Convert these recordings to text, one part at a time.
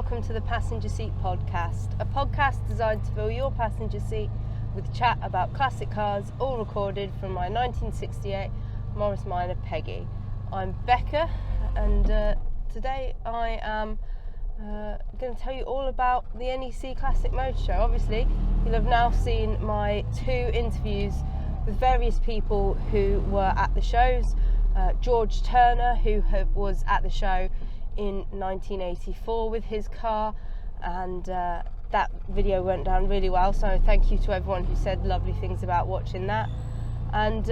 welcome to the Passenger Seat Podcast, a podcast designed to fill your passenger seat with chat about classic cars, all recorded from my 1968 Morris Minor Peggy. I'm Becca, and today I am going to tell you all about the NEC Classic Motor Show. Obviously, you'll have now seen my two interviews with various people who were at the shows. George Turner, who was at the show in 1984 with his car, and that video went down really well, so thank you to everyone who said lovely things about watching that. And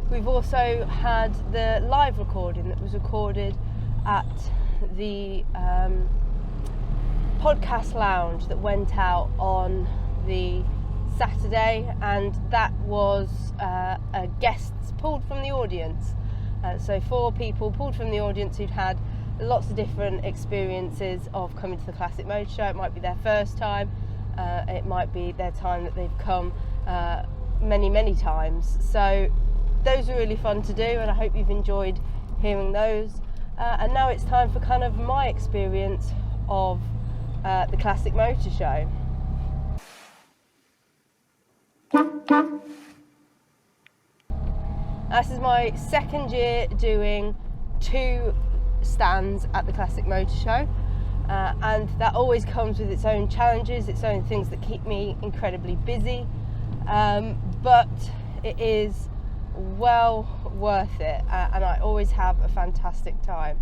we've also had the live recording that was recorded at the podcast lounge that went out on the Saturday, and that was guests pulled from the audience. So 4 people pulled from the audience who'd had lots of different experiences of coming to the Classic Motor Show. It might be their first time, it might be their time that they've come many times. So those were really fun to do, and I hope you've enjoyed hearing those. And now it's time for kind of my experience of the Classic Motor Show. This is my second year doing 2 stands at the Classic Motor Show, and that always comes with its own challenges, its own things that keep me incredibly busy, but it is well worth it, and I always have a fantastic time.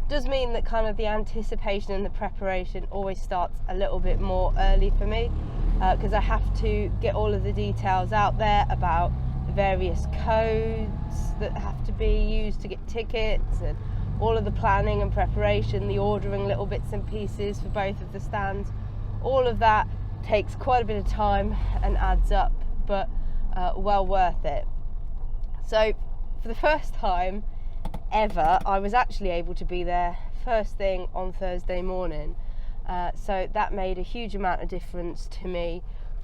It does mean that kind of the anticipation and the preparation always starts a little bit more early for me, because I have to get all of the details out there about the various codes that have to be used to get tickets, and all of the planning and preparation, the ordering little bits and pieces for both of the stands. All of that takes quite a bit of time and adds up, but well worth it. So for the first time ever, I was actually able to be there first thing on Thursday morning, so that made a huge amount of difference to me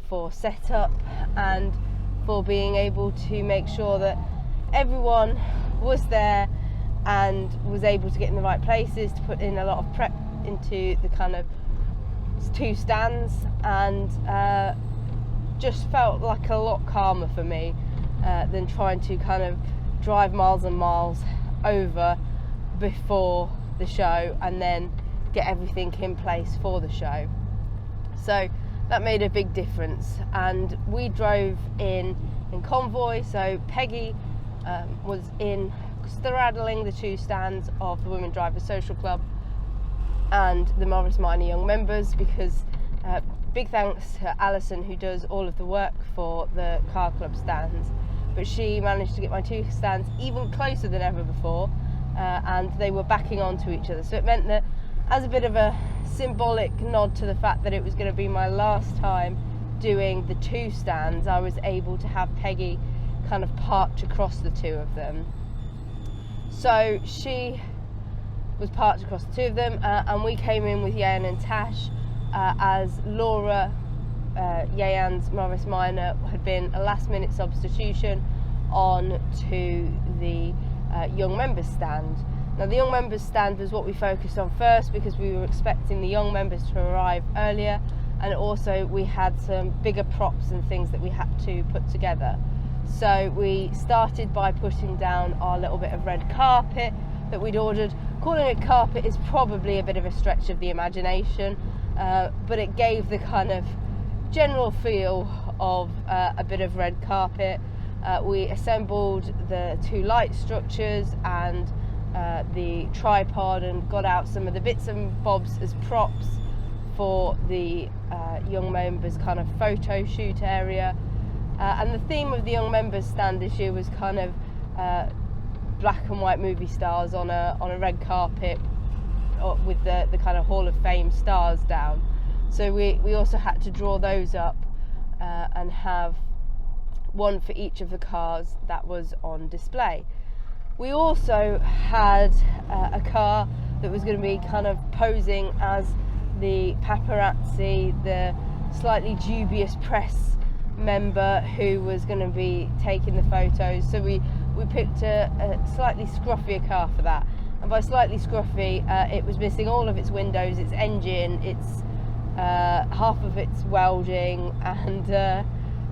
for setup and for being able to make sure that everyone was there and was able to get in the right places, to put in a lot of prep into the kind of 2 stands, and just felt like a lot calmer for me than trying to kind of drive miles and miles over before the show and then get everything in place for the show. So that made a big difference, and we drove in convoy. So Peggy was in straddling the 2 stands of the Women Drivers Social Club and the Morris Minor Young Members, because big thanks to Alison, who does all of the work for the car club stands, but she managed to get my 2 stands even closer than ever before, and they were backing onto each other. So it meant that, as a bit of a symbolic nod to the fact that it was going to be my last time doing the 2 stands, I was able to have Peggy kind of parked across the 2 of them. So she was parked across the 2 of them, and we came in with Yayan and Tash, as Laura, Yayan's Morris Minor, had been a last minute substitution on to the young members stand. Now, the young members stand was what we focused on first, because we were expecting the young members to arrive earlier, and also we had some bigger props and things that we had to put together. So we started by putting down our little bit of red carpet that we'd ordered. Calling it carpet is probably a bit of a stretch of the imagination, but it gave the kind of general feel of a bit of red carpet. We assembled the 2 light structures and the tripod, and got out some of the bits and bobs as props for the young members kind of photo shoot area. And the theme of the young members stand this year was kind of black and white movie stars on a red carpet, with the kind of Hall of Fame stars down. So we also had to draw those up and have one for each of the cars that was on display. We also had a car that was going to be kind of posing as the paparazzi, the slightly dubious press member who was going to be taking the photos. So we picked a slightly scruffier car for that, and by slightly scruffy, it was missing all of its windows, its engine, its half of its welding, and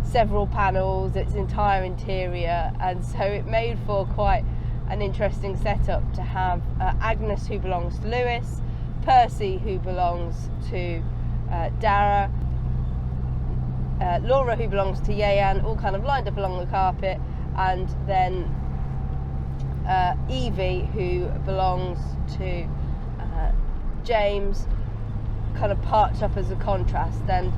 several panels, its entire interior. And so it made for quite an interesting setup to have Agnes, who belongs to Lewis, Percy, who belongs to Dara, Laura, who belongs to Yeyan, all kind of lined up along the carpet, and then Evie, who belongs to James, kind of parked up as a contrast. And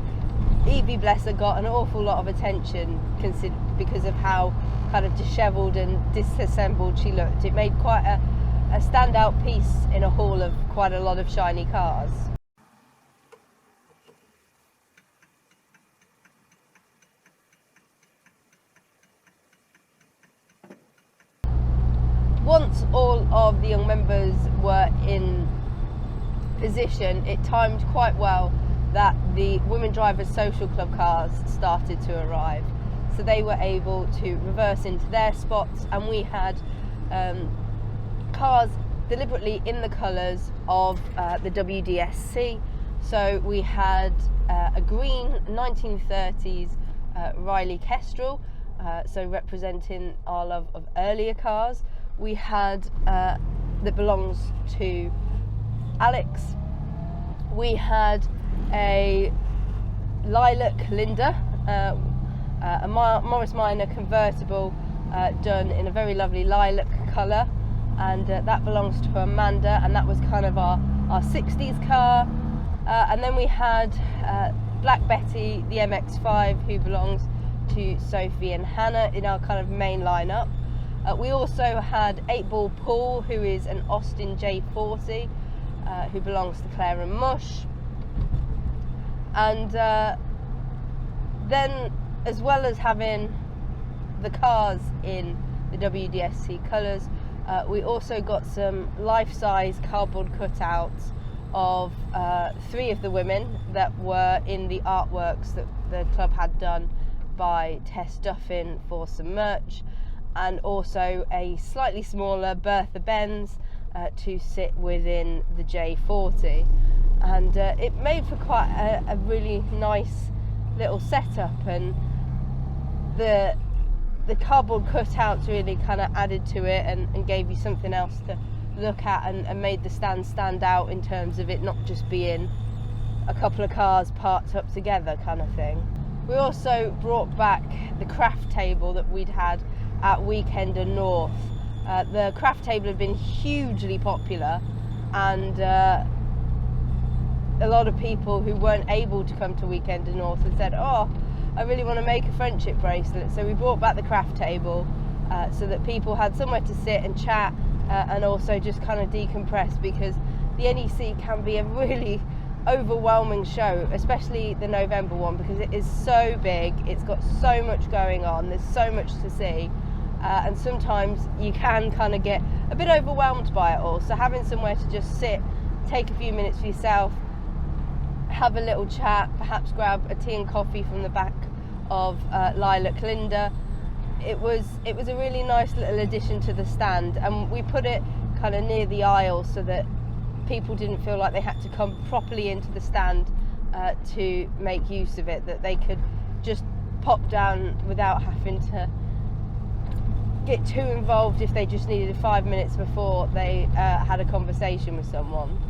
Evie, bless her, got an awful lot of attention because of how kind of dishevelled and disassembled she looked. It made quite a standout piece in a hall of quite a lot of shiny cars. Once all of the young members were in position, it timed quite well that the Women Drivers Social Club cars started to arrive. So they were able to reverse into their spots, and we had cars deliberately in the colours of the WDSC. So we had a green 1930s Riley Kestrel, so representing our love of earlier cars. We had that belongs to Alex. We had a lilac Linda, a Morris Minor convertible done in a very lovely lilac colour, and that belongs to Amanda, and that was kind of our 60s car. And then we had Black Betty, the MX-5, who belongs to Sophie and Hannah in our kind of main lineup. We also had 8-Ball Paul, who is an Austin J40, who belongs to Claire and Mush. And then, as well as having the cars in the WDSC colours, we also got some life-size cardboard cutouts of 3 of the women that were in the artworks that the club had done by Tess Duffin for some merch, and also a slightly smaller Bertha Benz to sit within the J40. And it made for quite a really nice little setup, and the cardboard cutouts really kind of added to it and gave you something else to look at, and made the stand out in terms of it not just being a couple of cars parked up together kind of thing. We also brought back the craft table that we'd had at Weekender North. The craft table had been hugely popular, and a lot of people who weren't able to come to Weekender North had said, oh, I really want to make a friendship bracelet. So we brought back the craft table so that people had somewhere to sit and chat and also just kind of decompress, because the NEC can be a really overwhelming show, especially the November one, because it is so big, it's got so much going on, there's so much to see, and sometimes you can kind of get a bit overwhelmed by it all. So having somewhere to just sit, take a few minutes for yourself, have a little chat, perhaps grab a tea and coffee from the back of Lilac Linda, it was a really nice little addition to the stand, and we put it kind of near the aisle so that people didn't feel like they had to come properly into the stand to make use of it, that they could just pop down without having to get too involved if they just needed 5 minutes before they had a conversation with someone.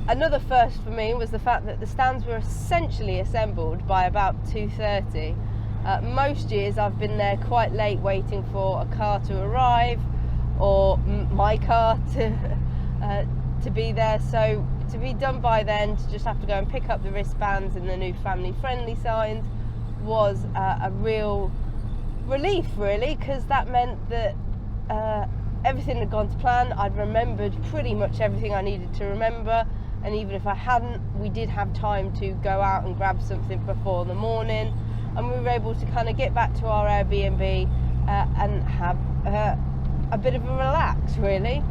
Another first for me was the fact that the stands were essentially assembled by about 2:30. Most years I've been there quite late waiting for a car to arrive, or my car to be there, so to be done by then, to just have to go and pick up the wristbands and the new family friendly signs was a real relief, really, because that meant that everything had gone to plan. I'd remembered pretty much everything I needed to remember, and even if I hadn't, we did have time to go out and grab something before the morning, and we were able to kind of get back to our Airbnb and have a bit of a relax, really.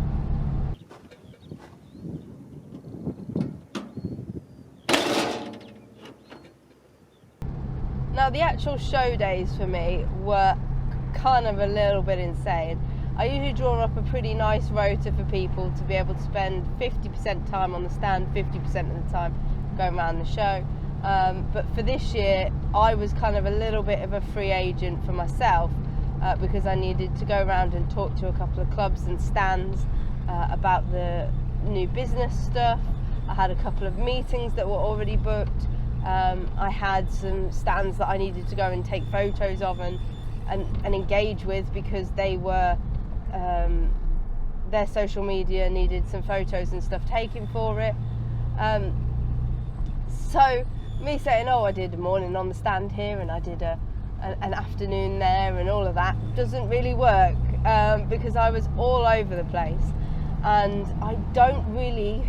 Now, the actual show days for me were kind of a little bit insane. I usually draw up a pretty nice rota for people to be able to spend 50% time on the stand, 50% of the time going around the show. But for this year, I was kind of a little bit of a free agent for myself because I needed to go around and talk to a couple of clubs and stands about the new business stuff. I had a couple of meetings that were already booked. I had some stands that I needed to go and take photos of and engage with because they were their social media needed some photos and stuff taken for it. So me saying, oh, I did a morning on the stand here and I did an afternoon there and all of that doesn't really work because I was all over the place and I don't really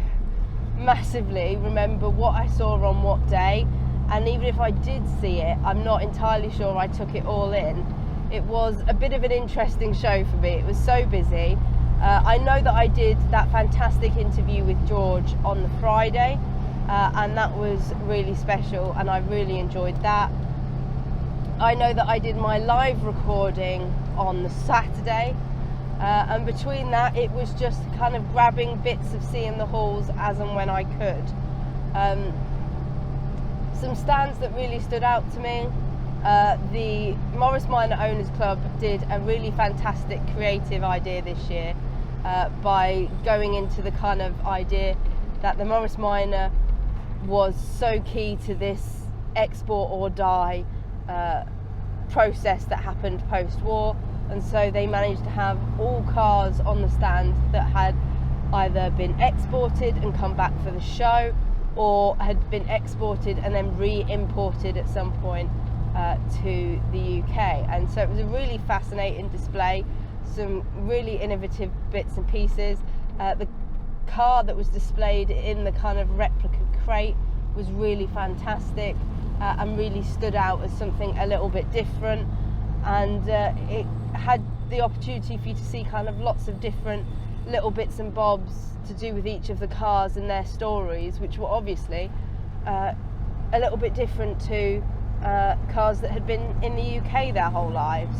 massively remember what I saw on what day, and even if I did see it, I'm not entirely sure I took it all in. It was a bit of an interesting show for me. It was so busy. I know that I did that fantastic interview with George on the Friday, and that was really special and I really enjoyed that. I know that I did my live recording on the Saturday, and between that it was just kind of grabbing bits of seeing the halls as and when I could. Some stands that really stood out to me. The Morris Minor Owners Club did a really fantastic creative idea this year by going into the kind of idea that the Morris Minor was so key to this export or die process that happened post-war, and so they managed to have all cars on the stand that had either been exported and come back for the show or had been exported and then re-imported at some point to the UK. And so it was a really fascinating display, some really innovative bits and pieces. The car that was displayed in the kind of replica crate was really fantastic and really stood out as something a little bit different, and it had the opportunity for you to see kind of lots of different little bits and bobs to do with each of the cars and their stories, which were obviously a little bit different to cars that had been in the UK their whole lives.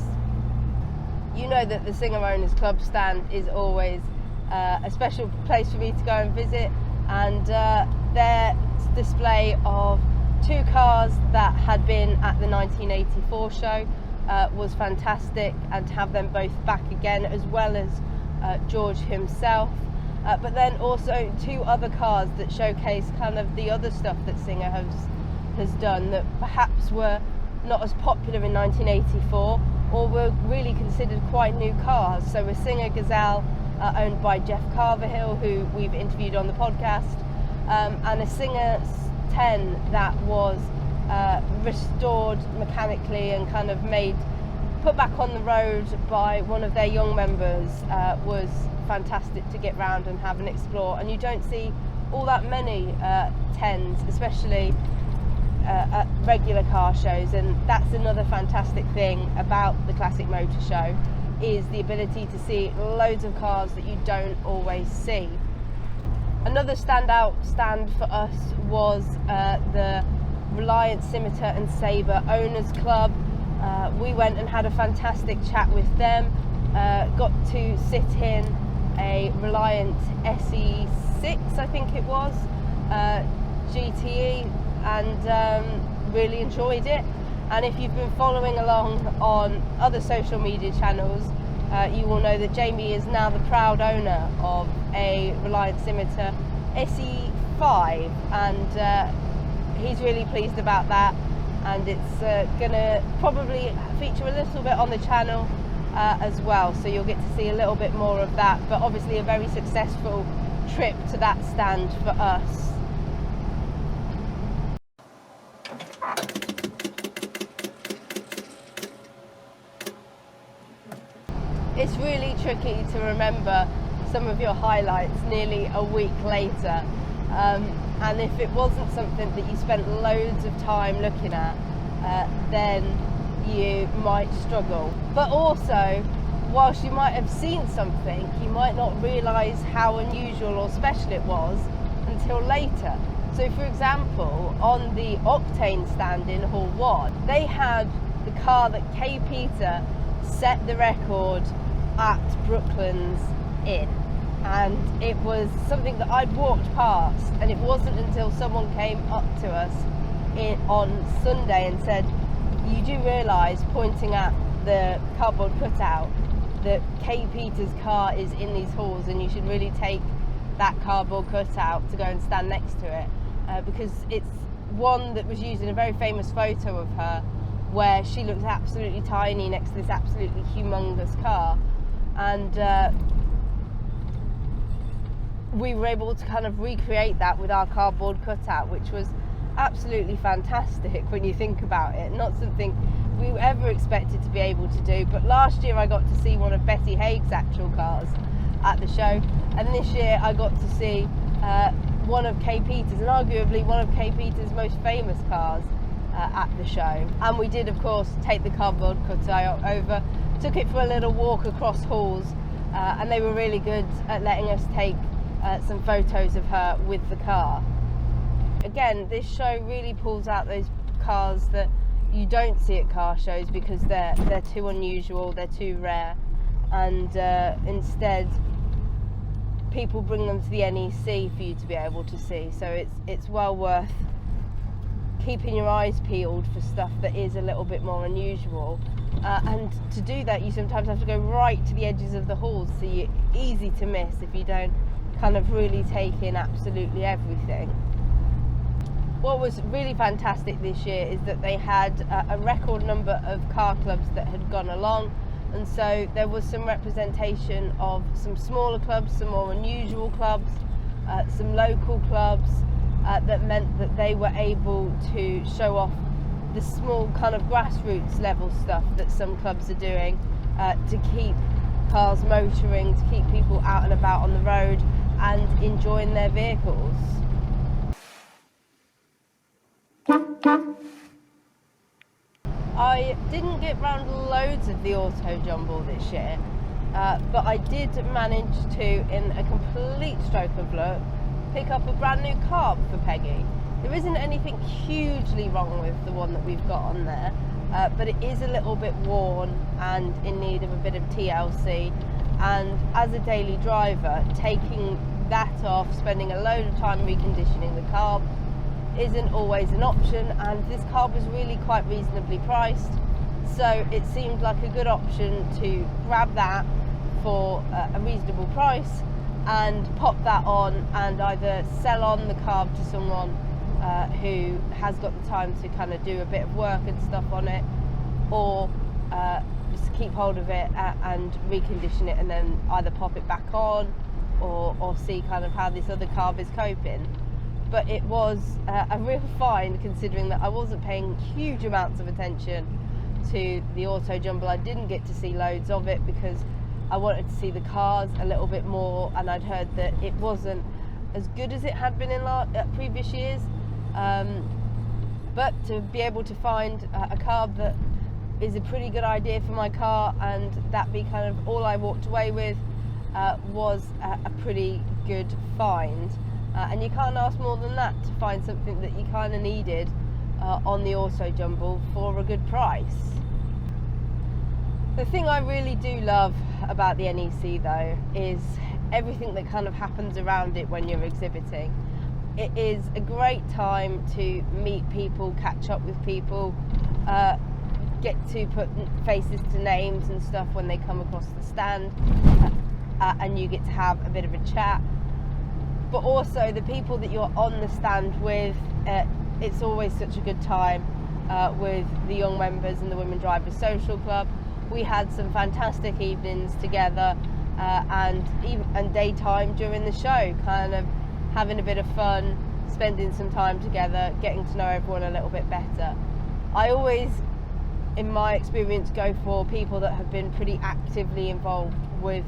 You know that the Singer Owners Club stand is always a special place for me to go and visit, and their display of two cars that had been at the 1984 show was fantastic, and to have them both back again, as well as George himself, but then also two other cars that showcase kind of the other stuff that Singer has done that perhaps were not as popular in 1984 or were really considered quite new cars. So a Singer Gazelle owned by Jeff Carverhill, who we've interviewed on the podcast, and a Singer 10 that was restored mechanically and kind of put back on the road by one of their young members, was fantastic to get round and have and explore. And you don't see all that many 10s, especially at regular car shows, and that's another fantastic thing about the Classic Motor Show, is the ability to see loads of cars that you don't always see. Another standout stand for us was the Reliant Scimitar and Sabre Owners Club. We went and had a fantastic chat with them, got to sit in a Reliant SE6, I think it was, GTE, and really enjoyed it. And if you've been following along on other social media channels, you will know that Jamie is now the proud owner of a Reliant Scimitar SE5, and he's really pleased about that, and it's going to probably feature a little bit on the channel as well, so you'll get to see a little bit more of that. But obviously a very successful trip to that stand for us. It's really tricky to remember some of your highlights nearly a week later, and if it wasn't something that you spent loads of time looking at, then you might struggle. But also, whilst you might have seen something, you might not realise how unusual or special it was until later. So for example, on the Octane stand in Hall 1, they had the car that Kay Peter set the record at Brooklyn's Inn, and it was something that I'd walked past, and it wasn't until someone came up to us on Sunday and said, you do realise, pointing at the cardboard cutout, that Kate Peters' car is in these halls, and you should really take that cardboard cutout to go and stand next to it, because it's one that was used in a very famous photo of her where she looks absolutely tiny next to this absolutely humongous car. And we were able to kind of recreate that with our cardboard cutout, which was absolutely fantastic when you think about it. Not something we ever expected to be able to do, but last year I got to see one of Betty Haig's actual cars at the show, and this year I got to see one of Kate Peters, and arguably one of Kate Peters' most famous cars at the show. And we did, of course, take the cardboard cutout over, took it for a little walk across halls, and they were really good at letting us take some photos of her with the car. Again, this show really pulls out those cars that you don't see at car shows because they're too unusual, they're too rare, and instead people bring them to the NEC for you to be able to see. So it's well worth keeping your eyes peeled for stuff that is a little bit more unusual, and to do that you sometimes have to go right to the edges of the halls, so you're easy to miss if you don't kind of really take in absolutely everything. What was really fantastic this year is that they had a record number of car clubs that had gone along, and so there was some representation of some smaller clubs, some more unusual clubs, some local clubs, that meant that they were able to show off the small kind of grassroots level stuff that some clubs are doing to keep cars motoring, to keep people out and about on the road and enjoying their vehicles. I didn't get round loads of the auto jumble this year, but I did manage to, in a complete stroke of luck, pick up a brand new carb for Peggy. There isn't anything hugely wrong with the one that we've got on there, but it is a little bit worn and in need of a bit of TLC, and as a daily driver, taking that off, spending a load of time reconditioning the carb isn't always an option, and this carb was really quite reasonably priced, so it seemed like a good option to grab that for a reasonable price and pop that on and either sell on the carb to someone who has got the time to kind of do a bit of work and stuff on it, or just keep hold of it and recondition it and then either pop it back on or see kind of how this other carb is coping. But it was a real find, considering that I wasn't paying huge amounts of attention to the auto jumble. I didn't get to see loads of it because I wanted to see the cars a little bit more, and I'd heard that it wasn't as good as it had been in previous years. But to be able to find a carb that is a pretty good idea for my car, and that be kind of all I walked away with, was a pretty good find. And you can't ask more than that to find something that you kind of needed on the auto jumble for a good price. The thing I really do love about the NEC though is everything that kind of happens around it when you're exhibiting. It is a great time to meet people, catch up with people, get to put faces to names and stuff when they come across the stand, and you get to have a bit of a chat. But also the people that you're on the stand with, it's always such a good time with the young members and the Women Drivers Social Club. We had some fantastic evenings together, and daytime during the show, kind of having a bit of fun, spending some time together, getting to know everyone a little bit better. I always, in my experience, go for people that have been pretty actively involved with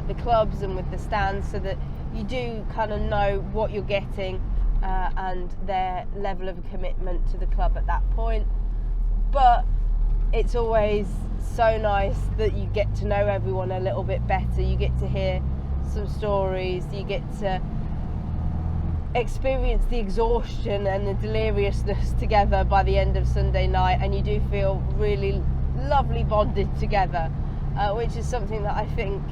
the clubs and with the stands, so that you do kind of know what you're getting and their level of commitment to the club at that point. But it's always so nice that you get to know everyone a little bit better. You get to hear some stories, you get to experience the exhaustion and the deliriousness together by the end of Sunday night, and you do feel really lovely bonded together. which is something that I think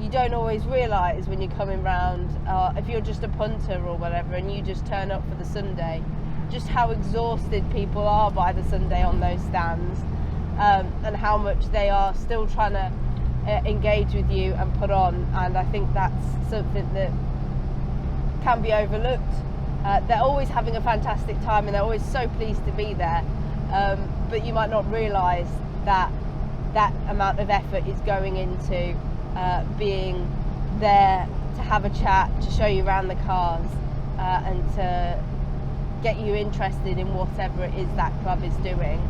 you don't always realise when you're coming round, if you're just a punter or whatever and you just turn up for the Sunday, just how exhausted people are by the Sunday on those stands, and how much they are still trying to engage with you and put on. And I think that's something that can be overlooked. They're always having a fantastic time and they're always so pleased to be there, but you might not realise that that amount of effort is going into being there to have a chat, to show you around the cars, and to get you interested in whatever it is that club is doing.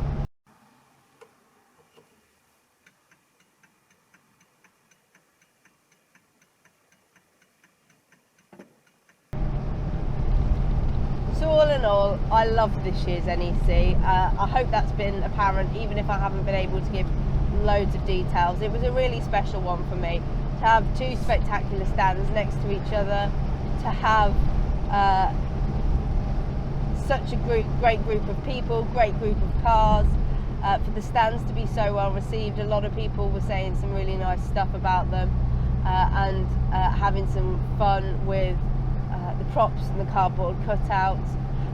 So all in all, I love this year's NEC. I hope that's been apparent, even if I haven't been able to give loads of details. It was a really special one for me to have two spectacular stands next to each other, to have such a great group of people, great group of cars, for the stands to be so well received. A lot of people were saying some really nice stuff about them, and having some fun with the props and the cardboard cutouts,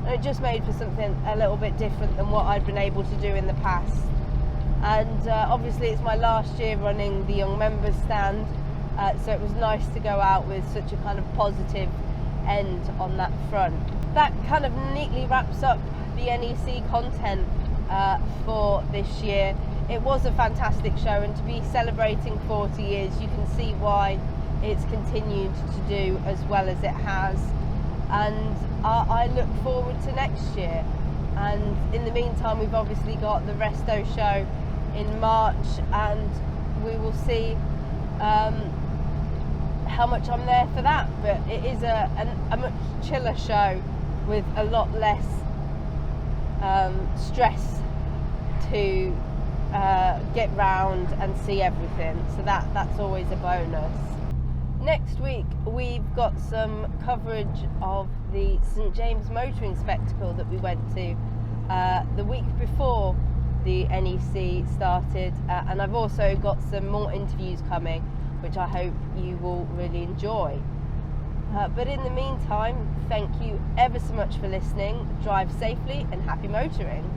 and it just made for something a little bit different than what I'd been able to do in the past. And obviously it's my last year running the young members stand, so it was nice to go out with such a kind of positive end on that front. That kind of neatly wraps up the NEC content for this year. It was a fantastic show, and to be celebrating 40 years, you can see why it's continued to do as well as it has. And I look forward to next year. And in the meantime, we've obviously got the Resto show in March, and we will see how much I'm there for that. But it is a much chiller show with a lot less stress to get round and see everything, so that's always a bonus. Next week we've got some coverage of the St James Motoring Spectacle that we went to the week before the NEC started, and I've also got some more interviews coming which I hope you will really enjoy. But in the meantime, thank you ever so much for listening. Drive safely and happy motoring.